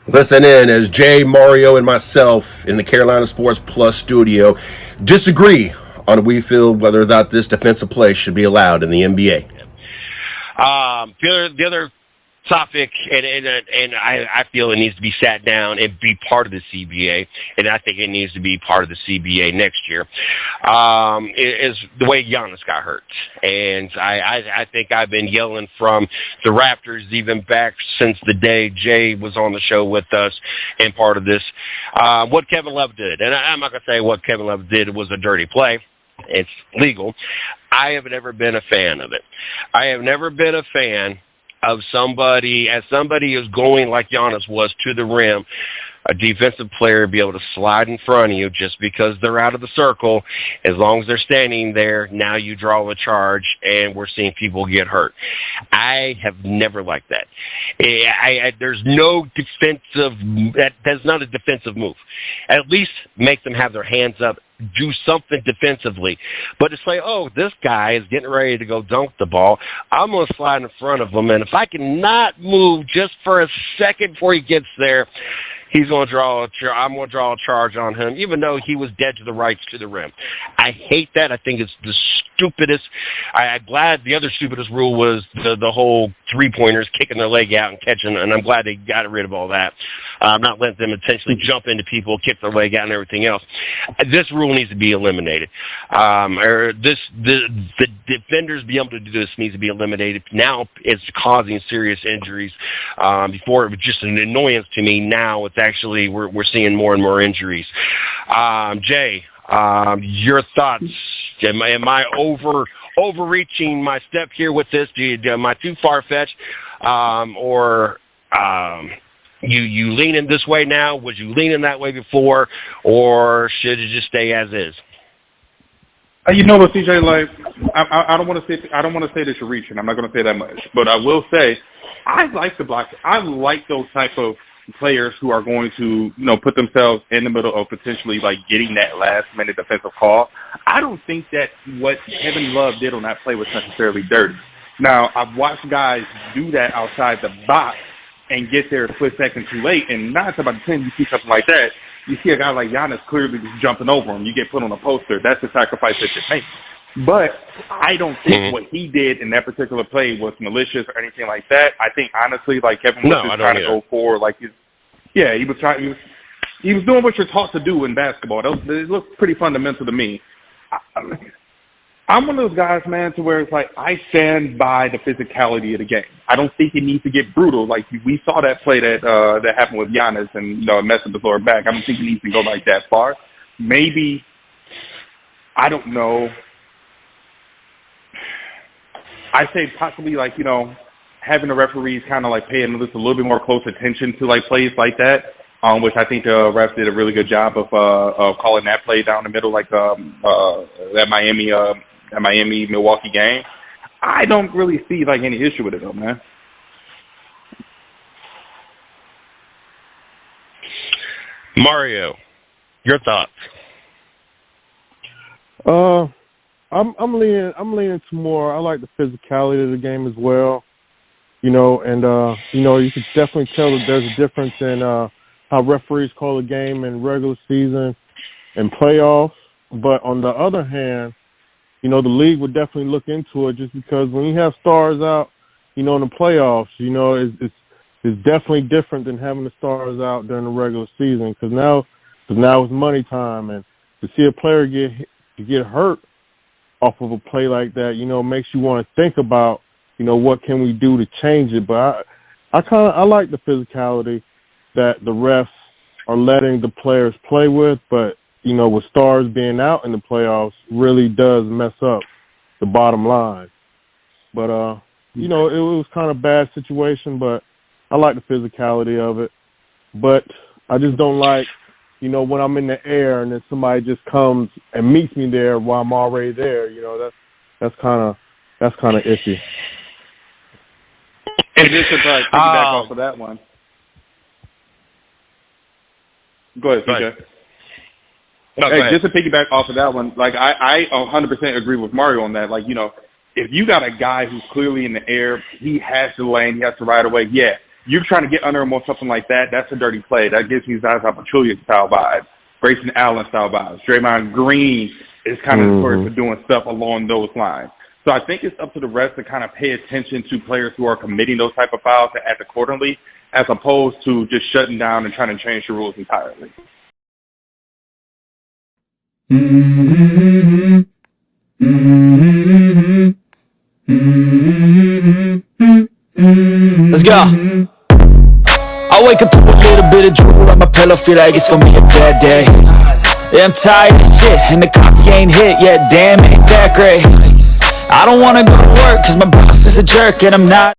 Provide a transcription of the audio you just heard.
Listen in as Jay, Mario, and myself in the Carolina Sports Plus studio disagree on we feel whether or not this defensive play should be allowed in the NBA. The other topic, and I feel it needs to be sat down and be part of the CBA, and I think it needs to be part of the CBA next year, is the way Giannis got hurt. And I think I've been yelling from the Raptors even back since the day Jay was on the show with us and part of this, what Kevin Love did. And I'm not going to say what Kevin Love did was a dirty play. It's legal. I have never been a fan of it. I have never been a fan of somebody who's going like Giannis was to the rim, a defensive player be able to slide in front of you just because they're out of the circle. As long as they're standing there, now you draw a charge, and we're seeing people get hurt. I have never liked that. There's no defensive. That's not a defensive move. At least make them have their hands up, do something defensively. But it's like, oh, this guy is getting ready to go dunk the ball. I'm going to slide in front of him, and if I can not move just for a second before he gets there, he's going to I'm going to draw a charge on him, even though he was dead to the rights to the rim. I hate that. I think it's the stupidest. I'm glad the other stupidest rule was the whole three-pointers kicking their leg out and catching, and I'm glad they got rid of all that. Not letting them intentionally jump into people, kick their leg out, and everything else. This rule needs to be eliminated. The defenders being able to do this needs to be eliminated. Now it's causing serious injuries. Before it was just an annoyance to me. Now it's actually we're seeing more and more injuries. Jay, your thoughts? Am I overreaching my step here with this? Am I too far-fetched? You leaning this way now? Was you leaning that way before, or should it just stay as is? You know what, CJ? Like, I don't want to say that you're reaching. I'm not going to say that much, but I will say I like the block. I like those type of players who are going to, put themselves in the middle of potentially like getting that last minute defensive call. I don't think that what Kevin Love did on that play was necessarily dirty. Now, I've watched guys do that outside the box and get there a split second too late, and 9 times out of 10 you see something like that, you see a guy like Giannis clearly just jumping over him. You get put on a poster. That's the sacrifice that you make. But I don't think what he did in that particular play was malicious or anything like that. I think honestly, like Kevin was just trying to go for like he was doing what you're taught to do in basketball. It looks pretty fundamental to me. I'm one of those guys, man, to where it's like I stand by the physicality of the game. I don't think it needs to get brutal. Like we saw that play that happened with Giannis and it messed up the floor back. I don't think it needs to go like that far. Maybe, I don't know. I say possibly like having the referees kind of like paying just a little bit more close attention to like plays like that. Which I think the refs did a really good job of calling that play down the middle, like that Miami Milwaukee game. I don't really see like any issue with it though, man. Mario, your thoughts? I'm leaning to more. I like the physicality of the game as well, and you can definitely tell that there's a difference in how referees call a game in regular season and playoffs. But on the other hand, the league would definitely look into it just because when you have stars out, in the playoffs, it's definitely different than having the stars out during the regular season because now it's money time, and to see a player get hurt off of a play like that, makes you want to think about, what can we do to change it. But I like the physicality that the refs are letting the players play with, but with stars being out in the playoffs really does mess up the bottom line. But it was kind of a bad situation, but I like the physicality of it. But I just don't like, when I'm in the air and then somebody just comes and meets me there while I'm already there. That's kind of iffy. And just to piggyback off of that one. Go ahead, CJ. Just to piggyback off of that one, like I 100% agree with Mario on that. Like, if you got a guy who's clearly in the air, he has to land, he has to ride away. Yeah, you're trying to get under him or something like that, that's a dirty play. That gives me Zaza Pachulia-style vibes, Grayson Allen-style vibes. Draymond Green is kind of notorious for doing stuff along those lines. So I think it's up to the refs to kind of pay attention to players who are committing those type of fouls and act accordingly, as opposed to just shutting down and trying to change the rules entirely. Let's go. I wake up to a little bit of drool on my pillow, feel like it's gonna be a bad day. Yeah, I'm tired of shit, and the coffee ain't hit yet, damn, ain't that great. I don't wanna go to work, cause my boss is a jerk, and I'm not